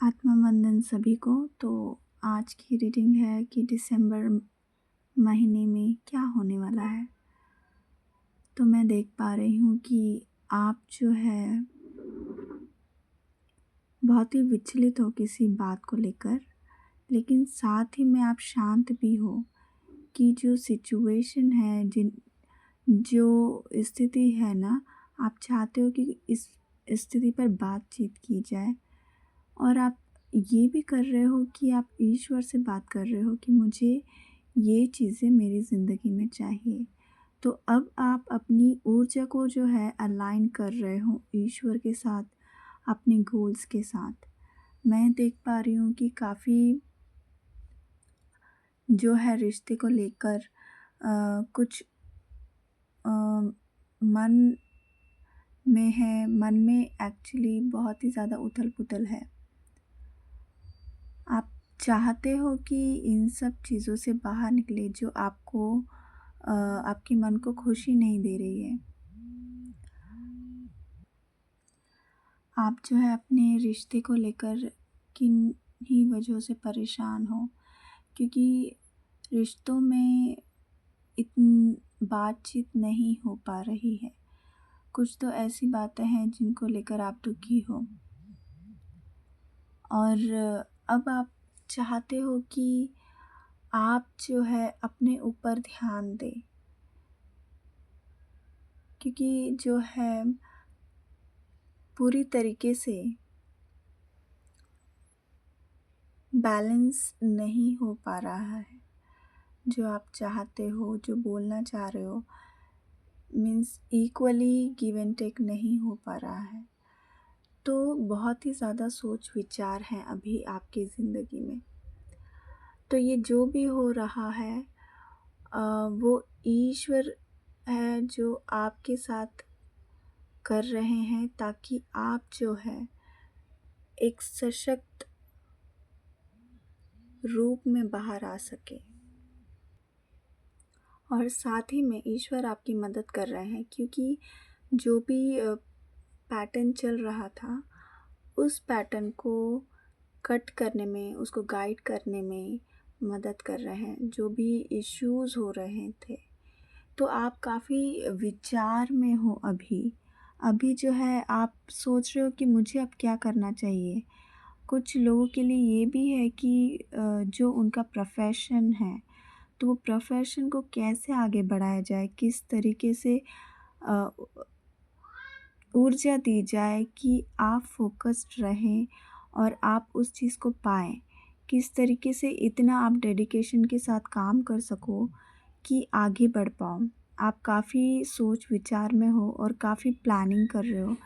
आत्मा वंदन सभी को। तो आज की रीडिंग है कि दिसंबर महीने में क्या होने वाला है। तो मैं देख पा रही हूँ कि आप जो है बहुत ही विचलित हो किसी बात को लेकर, लेकिन साथ ही में आप शांत भी हो कि जो सिचुएशन है, जो स्थिति है ना, आप चाहते हो कि इस स्थिति पर बातचीत की जाए। और आप ये भी कर रहे हो कि आप ईश्वर से बात कर रहे हो कि मुझे ये चीज़ें मेरी ज़िंदगी में चाहिए। तो अब आप अपनी ऊर्जा को जो है अलाइन कर रहे हो ईश्वर के साथ, अपने गोल्स के साथ। मैं देख पा रही हूँ कि काफ़ी जो है रिश्ते को लेकर कुछ अ, मन में है, मन में एक्चुअली बहुत ही ज़्यादा उथल-पुथल है। आप चाहते हो कि इन सब चीज़ों से बाहर निकले जो आपके मन को खुशी नहीं दे रही है। आप जो है अपने रिश्ते को लेकर किन ही वजहों से परेशान हो, क्योंकि रिश्तों में बातचीत नहीं हो पा रही है। कुछ तो ऐसी बातें हैं जिनको लेकर आप दुखी हो, और अब आप चाहते हो कि आप जो है अपने ऊपर ध्यान दें, क्योंकि जो है पूरी तरीके से बैलेंस नहीं हो पा रहा है। जो आप चाहते हो, जो बोलना चाह रहे हो, means equally give and take नहीं हो पा रहा है। तो बहुत ही ज़्यादा सोच विचार हैं अभी आपकी ज़िंदगी में। तो ये जो भी हो रहा है वो ईश्वर है जो आपके साथ कर रहे हैं, ताकि आप जो है एक सशक्त रूप में बाहर आ सके। और साथ ही में ईश्वर आपकी मदद कर रहे हैं, क्योंकि जो भी पैटर्न चल रहा था, उस पैटर्न को कट करने में, उसको गाइड करने में मदद कर रहे हैं। जो भी इश्यूज़ हो रहे थे, तो आप काफ़ी विचार में हो अभी। अभी जो है आप सोच रहे हो कि मुझे अब क्या करना चाहिए। कुछ लोगों के लिए ये भी है कि जो उनका प्रोफ़ेशन है, तो वो प्रोफ़ेशन को कैसे आगे बढ़ाया जाए, किस तरीके से अ, ऊर्जा दी जाए कि आप फ़ोकस्ड रहें और आप उस चीज़ को पाएँ। किस तरीके से इतना आप डेडिकेशन के साथ काम कर सको कि आगे बढ़ पाओ। आप काफ़ी सोच विचार में हो और काफ़ी प्लानिंग कर रहे हो,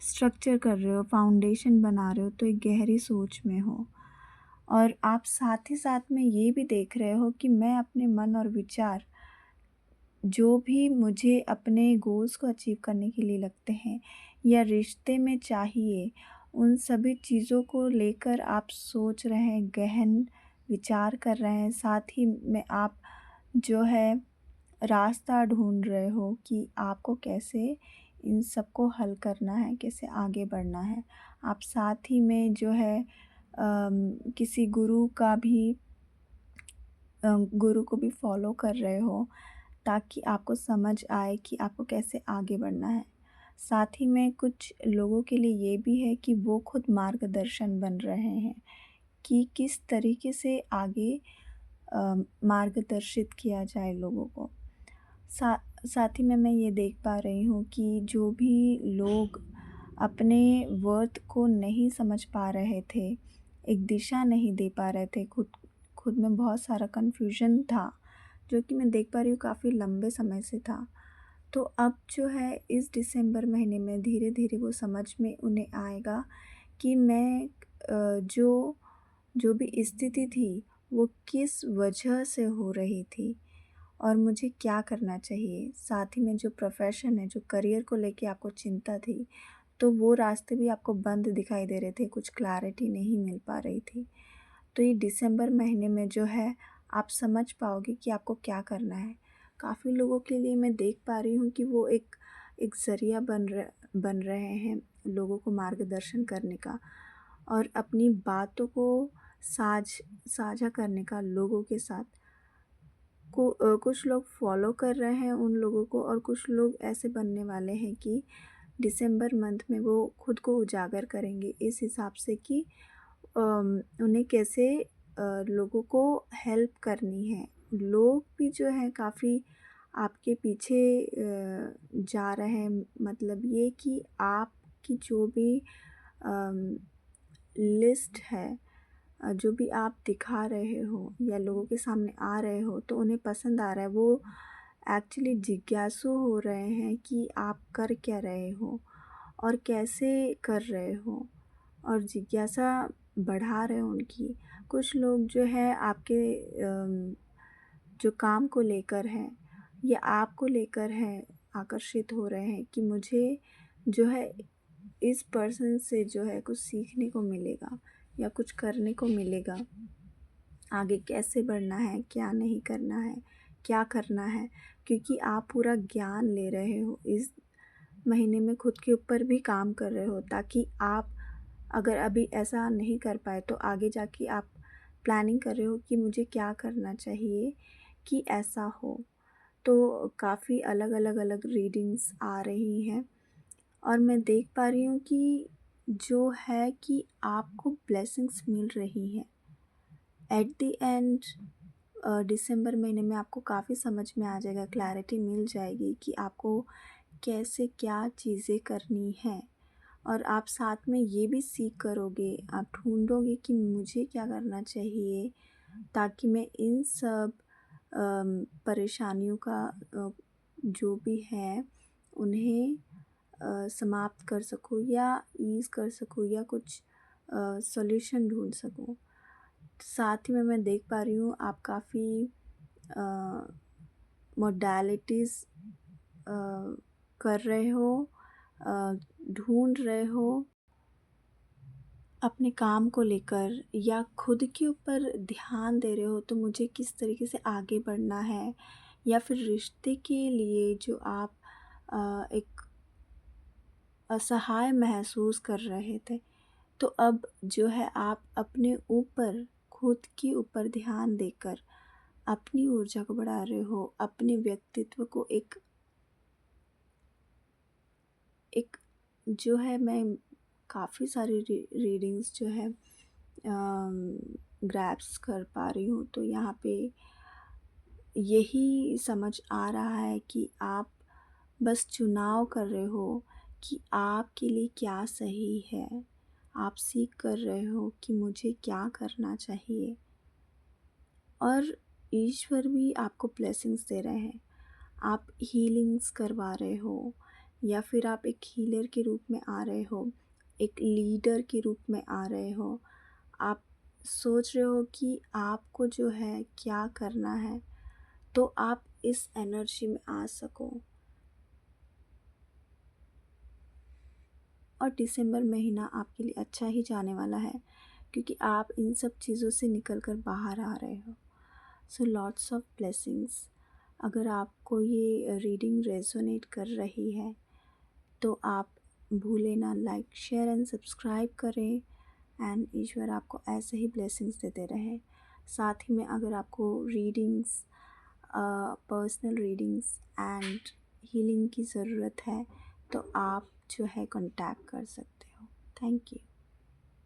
स्ट्रक्चर कर रहे हो, फाउंडेशन बना रहे हो, तो एक गहरी सोच में हो। और आप साथ ही साथ में ये भी देख रहे हो कि मैं अपने मन और विचार, जो भी मुझे अपने गोल्स को अचीव करने के लिए लगते हैं या रिश्ते में चाहिए, उन सभी चीज़ों को लेकर आप सोच रहे हैं, गहन विचार कर रहे हैं। साथ ही में आप जो है रास्ता ढूंढ रहे हो कि आपको कैसे इन सबको हल करना है, कैसे आगे बढ़ना है। आप साथ ही में जो है किसी गुरु को भी फॉलो कर रहे हो, ताकि आपको समझ आए कि आपको कैसे आगे बढ़ना है। साथ ही में कुछ लोगों के लिए ये भी है कि वो खुद मार्गदर्शन बन रहे हैं कि किस तरीके से आगे मार्गदर्शित किया जाए लोगों को। सा साथ ही में मैं ये देख पा रही हूँ कि जो भी लोग अपने वर्थ को नहीं समझ पा रहे थे, एक दिशा नहीं दे पा रहे थे, खुद में बहुत सारा कन्फ्यूजन था, जो कि मैं देख पा रही हूँ काफ़ी लंबे समय से था। तो अब जो है इस दिसंबर महीने में धीरे-धीरे वो समझ में उन्हें आएगा कि मैं जो जो भी स्थिति थी, वो किस वजह से हो रही थी और मुझे क्या करना चाहिए। साथ ही में जो प्रोफ़ेशन है, जो करियर को लेके आपको चिंता थी, तो वो रास्ते भी आपको बंद दिखाई दे रहे थे, कुछ क्लैरिटी नहीं मिल पा रही थी। तो ये दिसंबर महीने में जो है आप समझ पाओगे कि आपको क्या करना है। काफ़ी लोगों के लिए मैं देख पा रही हूँ कि वो एक ज़रिया बन रहे हैं लोगों को मार्गदर्शन करने का। और अपनी बातों को साझा करने का लोगों के साथ। कुछ लोग फॉलो कर रहे हैं उन लोगों को, और कुछ लोग ऐसे बनने वाले हैं कि दिसंबर मंथ में वो खुद को उजागर करेंगे इस हिसाब से कि उन्हें कैसे लोगों को हेल्प करनी है। लोग भी जो है काफ़ी आपके पीछे जा रहे हैं, मतलब ये कि आपकी जो भी लिस्ट है, जो भी आप दिखा रहे हो या लोगों के सामने आ रहे हो तो उन्हें पसंद आ रहा है। वो एक्चुअली जिज्ञासु हो रहे हैं कि आप कर क्या रहे हो और कैसे कर रहे हो, और जिज्ञासा बढ़ा रहे हो उनकी। कुछ लोग जो है आपके जो काम को लेकर है या आपको लेकर है आकर्षित हो रहे हैं कि मुझे जो है इस पर्सन से जो है कुछ सीखने को मिलेगा या कुछ करने को मिलेगा। आगे कैसे बढ़ना है, क्या नहीं करना है, क्या करना है, क्योंकि आप पूरा ज्ञान ले रहे हो इस महीने में, खुद के ऊपर भी काम कर रहे हो ताकि आप अगर अभी ऐसा नहीं कर पाए तो आगे जाके आप प्लानिंग कर रहे हो कि मुझे क्या करना चाहिए कि ऐसा हो। तो काफ़ी अलग रीडिंग्स आ रही हैं और मैं देख पा रही हूँ कि जो है कि आपको ब्लेसिंग्स मिल रही हैं एट द एंड। दिसंबर महीने में आपको काफ़ी समझ में आ जाएगा, क्लैरिटी मिल जाएगी कि आपको कैसे क्या चीज़ें करनी है। और आप साथ में ये भी सीख करोगे, आप ढूंढोगे कि मुझे क्या करना चाहिए ताकि मैं इन सब परेशानियों का जो भी है उन्हें समाप्त कर सकूँ या ईज़ कर सकूँ या कुछ सॉल्यूशन ढूंढ सकूँ। साथ ही में मैं देख पा रही हूँ आप काफ़ी मोडालिटीज़ कर रहे हो, ढूंढ रहे हो अपने काम को लेकर या खुद के ऊपर ध्यान दे रहे हो। तो मुझे किस तरीके से आगे बढ़ना है, या फिर रिश्ते के लिए जो आप एक असहाय महसूस कर रहे थे, तो अब जो है आप अपने ऊपर, खुद के ऊपर ध्यान देकर अपनी ऊर्जा को बढ़ा रहे हो, अपने व्यक्तित्व को एक जो है, मैं काफ़ी सारी रीडिंग्स जो है ग्रैब्स कर पा रही हूँ। तो यहाँ पे यही समझ आ रहा है कि आप बस चुनाव कर रहे हो कि आपके लिए क्या सही है। आप सीख कर रहे हो कि मुझे क्या करना चाहिए, और ईश्वर भी आपको ब्लेसिंग्स दे रहे हैं। आप हीलिंग्स करवा रहे हो या फिर आप एक हीलर के रूप में आ रहे हो, एक लीडर के रूप में आ रहे हो। आप सोच रहे हो कि आपको जो है क्या करना है, तो आप इस एनर्जी में आ सको। और दिसंबर महीना आपके लिए अच्छा ही जाने वाला है क्योंकि आप इन सब चीज़ों से निकल कर बाहर आ रहे हो। So lots of blessings. अगर आपको ये रीडिंग रेजोनेट कर रही है तो आप भूले ना लाइक, शेयर एंड सब्सक्राइब करें, एंड ईश्वर आपको ऐसे ही ब्लेसिंग्स देते रहे। साथ ही में अगर आपको readings, personal readings and healing की ज़रूरत है तो आप जो है कांटेक्ट कर सकते हो। Thank you.